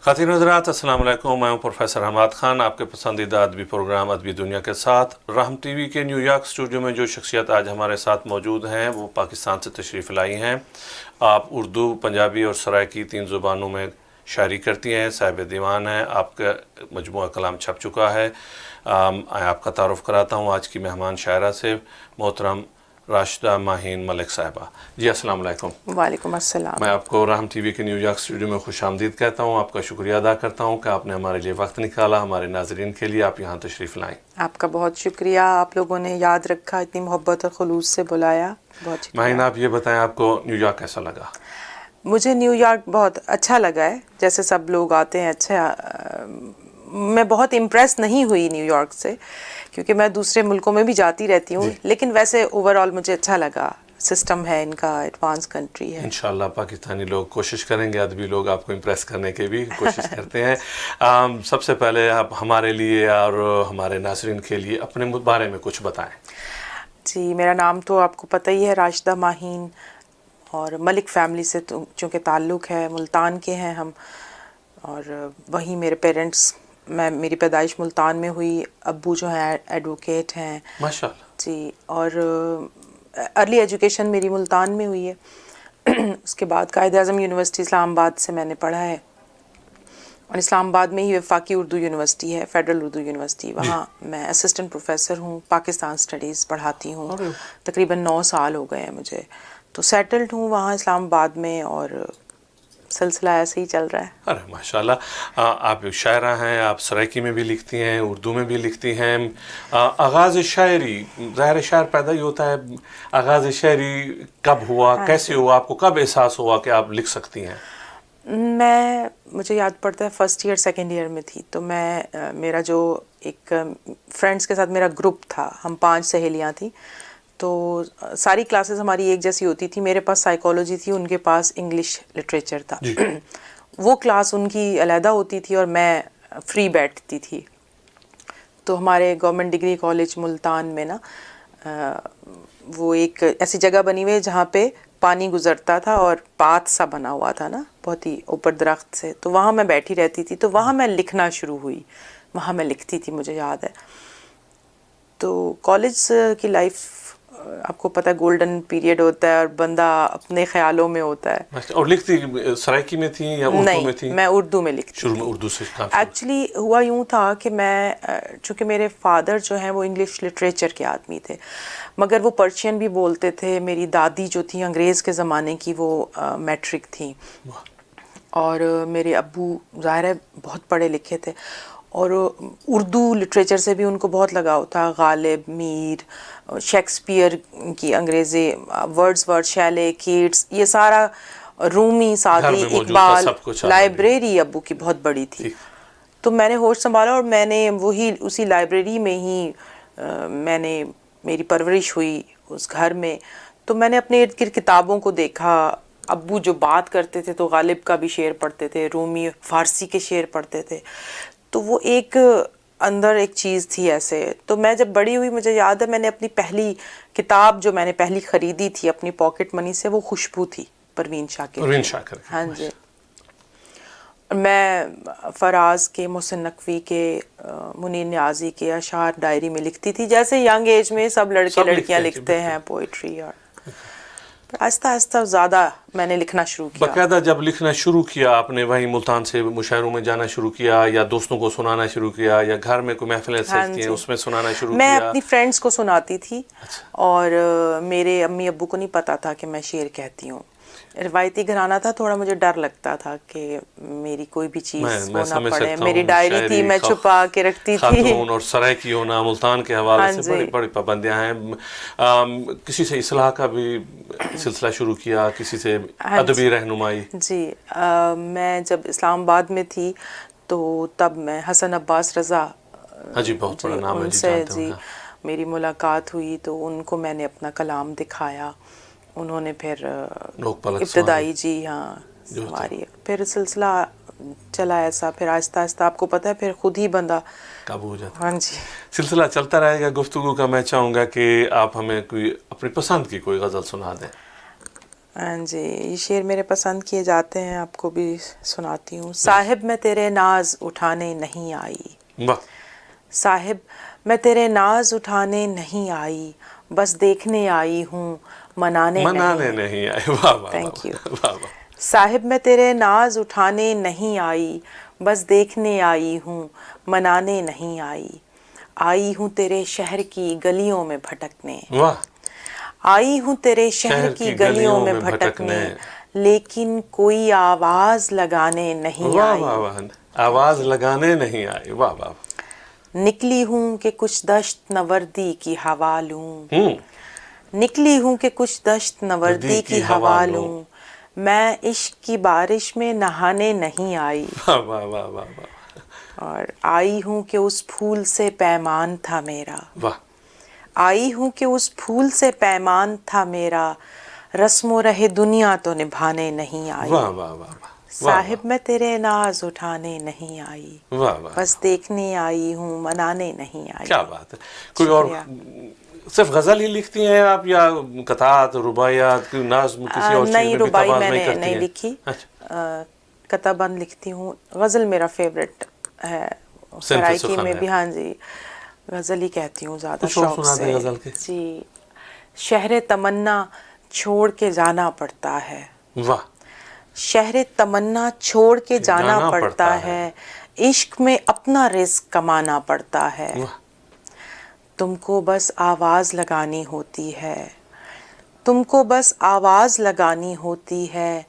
ख़ातिन हज़रात अस्सलाम वालेकुम, मैं हूँ प्रोफेसर हमाद ख़ान, आपके पसंदीदा अदबी प्रोग्राम अदबी दुनिया के साथ। रहम टीवी के न्यूयॉर्क स्टूडियो में जो शख्सियत आज हमारे साथ मौजूद हैं वो पाकिस्तान से तशरीफ़ लाई हैं। आप उर्दू, पंजाबी और सराइकी 3 ज़ुबानों में शायरी करती हैं, साहिब दीवान हैं, आपका मजमूआ कलाम छप चुका है। आपका तारुफ़ कराता हूँ आज की मेहमान शायरा से, मोहतरम राशिदा माहीन मलिक साहिबा। जी अस्सलाम वालेकुम। वालेकुम अस्सलाम। मैं आपको रहम टीवी के न्यूयॉर्क स्टूडियो में खुशामदीद कहता हूँ, आपका शुक्रिया अदा करता हूँ कि आपने हमारे लिए वक्त निकाला, हमारे नाजरीन के लिए आप यहाँ तशरीफ़ लाएँ। आपका बहुत शुक्रिया, आप लोगों ने याद रखा, इतनी मोहब्बत और खुलूस से बुलाया, बहुत शुक्रिया। माहीन, आप ये बताएं आपको न्यूयॉर्क कैसा लगा? मुझे न्यूयॉर्क बहुत अच्छा लगा है, जैसे सब लोग आते हैं अच्छा। मैं बहुत इम्प्रेस नहीं हुई न्यूयॉर्क से, क्योंकि मैं दूसरे मुल्कों में भी जाती रहती हूँ, लेकिन वैसे ओवरऑल मुझे अच्छा लगा। सिस्टम है इनका, एडवांस कंट्री है। इंशाल्लाह पाकिस्तानी लोग कोशिश करेंगे, अदबी लोग आपको इम्प्रेस करने की भी कोशिश करते हैं। सबसे पहले आप हमारे लिए और हमारे नाज़रीन के लिए अपने बारे में कुछ बताएं। जी, मेरा नाम तो आपको पता ही है, राशिदा माहीन, और मलिक फैमिली से चूँकि ताल्लुक़ है, मुल्तान के हैं हम, और वहीं मेरे पेरेंट्स, मेरी पैदाइश मुल्तान में हुई। अब्बू जो हैं एडवोकेट हैं माशाल्लाह जी, और अर्ली एजुकेशन मेरी मुल्तान में हुई है। उसके बाद कायद-ए-आज़म यूनिवर्सिटी इस्लामाबाद से मैंने पढ़ा है, और इस्लामाबाद में ही वफाकी उर्दू यूनिवर्सिटी है, फेडरल उर्दू यूनिवर्सिटी, वहाँ मैं असिस्टेंट प्रोफेसर हूँ, पाकिस्तान स्टडीज़ पढ़ाती हूँ। तकरीबन 9 साल हो गए हैं मुझे, तो सेटल्ड हूँ वहाँ इस्लामाबाद में, और सिलसिला ऐसे ही चल रहा है। अरे माशाल्लाह, आप शायरा हैं, आप सराइकी में भी लिखती हैं, उर्दू में भी लिखती हैं। आगाज़ शायरी, ज़ाहिर शायर पैदा ही होता है, आगाज़ शायरी कब हुआ, कैसे हुआ, आपको कब एहसास हुआ कि आप लिख सकती हैं? मुझे याद पड़ता है फर्स्ट ईयर सेकेंड ईयर में थी, तो मेरा जो एक फ्रेंड्स के साथ मेरा ग्रुप था, हम 5 सहेलियाँ थी, तो सारी क्लासेस हमारी एक जैसी होती थी। मेरे पास साइकोलॉजी थी, उनके पास इंग्लिश लिटरेचर था। वो क्लास उनकी अलहदा होती थी और मैं फ्री बैठती थी। तो हमारे गवर्नमेंट डिग्री कॉलेज मुल्तान में ना वो एक ऐसी जगह बनी हुई है जहाँ पे पानी गुजरता था और पाथ सा बना हुआ था ना, बहुत ही ऊपर दरख्त से, तो वहाँ मैं बैठी रहती थी। तो वहाँ मैं लिखना शुरू हुई, वहाँ मैं लिखती थी, मुझे याद है। तो कॉलेज की लाइफ आपको पता है गोल्डन पीरियड होता है, और बंदा अपने ख्यालों में होता है। और लिखती सराइकी में थी या उर्दू में थी? मैं उर्दू में लिखती शुरू में उर्दू से। एक्चुअली हुआ यूँ था कि मैं, चूँकि मेरे फादर जो हैं वो इंग्लिश लिटरेचर के आदमी थे, मगर वो पर्शियन भी बोलते थे। मेरी दादी जो थी अंग्रेज़ के ज़माने की, वो मैट्रिक थी, और मेरे अब्बू ज़ाहिर है बहुत पढ़े लिखे थे, और उर्दू लिटरेचर से भी उनको बहुत लगाव था। गालिब, मीर, शेक्सपियर की अंग्रेज़ी, वर्ड्सवर्थ, शैले, कीट्स, ये सारा, रूमी, सादी, इकबाल, लाइब्रेरी अब्बू की बहुत बड़ी थी। तो मैंने होश संभाला, और मैंने वही उसी लाइब्रेरी में ही मेरी परवरिश हुई, उस घर में। तो मैंने अपने इर्द गिर्द किताबों को देखा। अब्बू जो बात करते थे तो गालिब का भी शेर पढ़ते थे, रूमी फ़ारसी के शेर पढ़ते थे। तो वो एक अंदर एक चीज़ थी ऐसे। तो मैं जब बड़ी हुई, मुझे याद है मैंने अपनी पहली किताब जो मैंने पहली ख़रीदी थी अपनी पॉकेट मनी से, वो खुशबू थी, परवीन शाकिर। हाँ जी। मैं फराज के, मोहसिन नकवी के, मुनीर नियाज़ी के अशार डायरी में लिखती थी, जैसे यंग एज में सब लड़के लड़कियां लिखते हैं पोइट्री। और आहिस्ता आहिस्ता ज़्यादा मैंने लिखना शुरू किया। बाकायदा जब लिखना शुरू किया आपने, वहीं मुल्तान से मुशायरों में जाना शुरू किया, या दोस्तों को सुनाना शुरू किया, या घर में कोई महफिलें सजती हैं उसमें सुनाना शुरू किया? मैं अपनी फ्रेंड्स को सुनाती थी। और मेरे अम्मी अब्बू को नहीं पता था कि मैं शेर कहती हूँ। रिवायती घराना था, थोड़ा मुझे डर लगता था कि मेरी कोई भी चीज़ वो ना पड़े। मेरी डायरी थी, मैं छुपा के रखती थी। और सराइकी होना मुल्तान के हवाले से बड़ी बड़ी पाबंदियाँ हैं। किसी से इस्लाह का भी सिलसिला शुरू किया, किसी से अदबी रहनुमाई? जी, मैं जब इस्लामाबाद में थी तो तब मैं हसन अब्बास रज़ा, जी बहुत बड़ा नाम है, उनसे मेरी मुलाकात हुई। तो उनको मैंने अपना कलाम दिखाया, उन्होंने फिर इब्तदाई हमारी फिर सिलसिला चला ऐसा। फिर आहिस्ता आहिस्ता आपको पता है फिर खुद ही बंदा काबू हो जाता। हाँ जी, सिलसिला चलता रहेगा गुफ्तगू का। मैं चाहूँगा कि आप हमें कोई अपनी पसंद की कोई गज़ल सुना दें। ہاں جی، یہ شعر میرے پسند کیے جاتے ہیں، آپ کو بھی سناتی ہوں. صاحب میں تیرے ناز اٹھانے نہیں آئی، واہ صاحب میں تیرے ناز اٹھانے نہیں آئی، بس دیکھنے آئی ہوں منانے نہیں آئے. واہ واہ Thank you. واہ واہ. صاحب میں تیرے ناز اٹھانے نہیں آئی، بس دیکھنے آئی ہوں منانے نہیں آئی. آئی ہوں تیرے شہر کی گلیوں میں بھٹکنے، واہ. آئی ہوں تیرے شہر کی گلیوں میں بھٹکنے، لیکن کوئی آواز لگانے نہیں واہ آئی. واہ واہ. آواز لگانے نہیں آئی. واہ واہ. نکلی ہوں کہ کچھ دشت نوردی کی ہوا لوں، نکلی ہوں کہ کچھ دشت نوردی کی ہوا لوں، میں عشق کی بارش میں نہانے نہیں آئی. واہ واہ واہ واہ واہ. اور آئی ہوں کہ اس پھول سے پیمان تھا میرا، واہ. آئی ہوں کہ اس پھول سے پیمان تھا میرا، رسم و رہ دنیا تو نبھانے نہیں آئی. واہ واہ واہ واہ. صاحب میں تیرے ناز اٹھانے نہیں آئی، واہ واہ. بس دیکھنے آئی ہوں منانے نہیں آئی. کیا بات ہے. کوئی اور صرف غزل ہی لکھتی ہیں آپ یا قطعات رباعیات کی نظم کسی اور چیز نہیں، میں بھی ربائی میں تبادلہ نے کرتی نہیں ہیں؟ لکھی، اچھا. قطع بند لکھتی ہوں. غزل میرا فیوریٹ ہے، سرائکی میں بھی. ہاں جی، غزل ہی کہتی ہوں زیادہ کچھ اور شوق سنا سے. دیں غزل کے. جی. شہر تمنا چھوڑ کے جانا پڑتا ہے، واہ. شہر تمنا چھوڑ کے جانا پڑتا ہے، عشق میں اپنا رزق کمانا پڑتا ہے. واہ. تم کو بس آواز لگانی ہوتی ہے، تم کو بس آواز لگانی ہوتی ہے،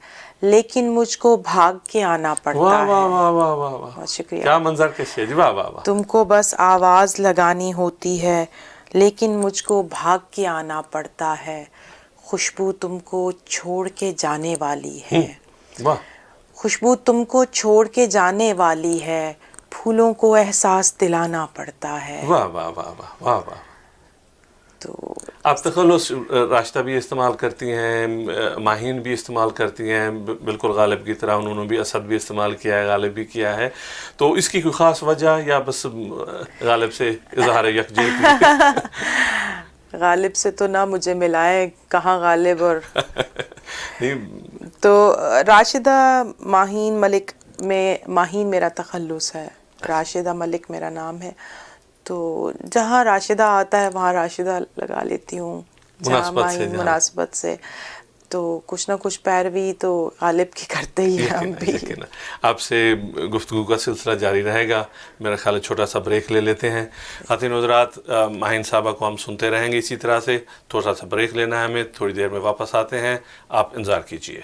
لیکن مجھ کو بھاگ کے آنا پڑتا واہ ہے. واہ واہ واہ واہ واہ. بہت شکریہ. کیا منظر کشی ہے جی. واہ واہ واہ. تم کو بس آواز لگانی ہوتی ہے، لیکن مجھ کو بھاگ کے آنا پڑتا ہے، خوشبو تم کو چھوڑ کے جانے والی ہے، واہ. خوشبو تم کو چھوڑ کے جانے والی ہے، پھولوں کو احساس دلانا پڑتا ہے. واہ واہ واہ واہ واہ واہ. تو آپ تخلص راستہ بھی استعمال کرتی ہیں، ماہین بھی استعمال کرتی ہیں، بالکل غالب کی طرح انہوں نے بھی اسد بھی استعمال کیا ہے، غالب بھی کیا ہے. تو اس کی کوئی خاص وجہ یا بس غالب سے اظہار یکجہتی؟ غالب سے تو نہ مجھے ملا ہے، کہاں غالب. اور نہیں تو راشدہ ماہین ملک میں، ماہین میرا تخلص ہے، راشدہ ملک میرا نام ہے. تو جہاں راشدہ آتا ہے وہاں راشدہ لگا لیتی ہوں، جہاں ماہین مناسبت سے. تو کچھ نہ کچھ پیروی تو غالب کی کرتے ہی ہیں ہم بھی. آپ سے گفتگو کا سلسلہ جاری رہے گا. میرا خیال ہے چھوٹا سا بریک لے لیتے ہیں. خواتین و حضرات، ماہین صاحبہ کو ہم سنتے رہیں گے اسی طرح سے. تھوڑا سا بریک لینا ہے ہمیں، تھوڑی دیر میں واپس آتے ہیں، آپ انتظار کیجیے.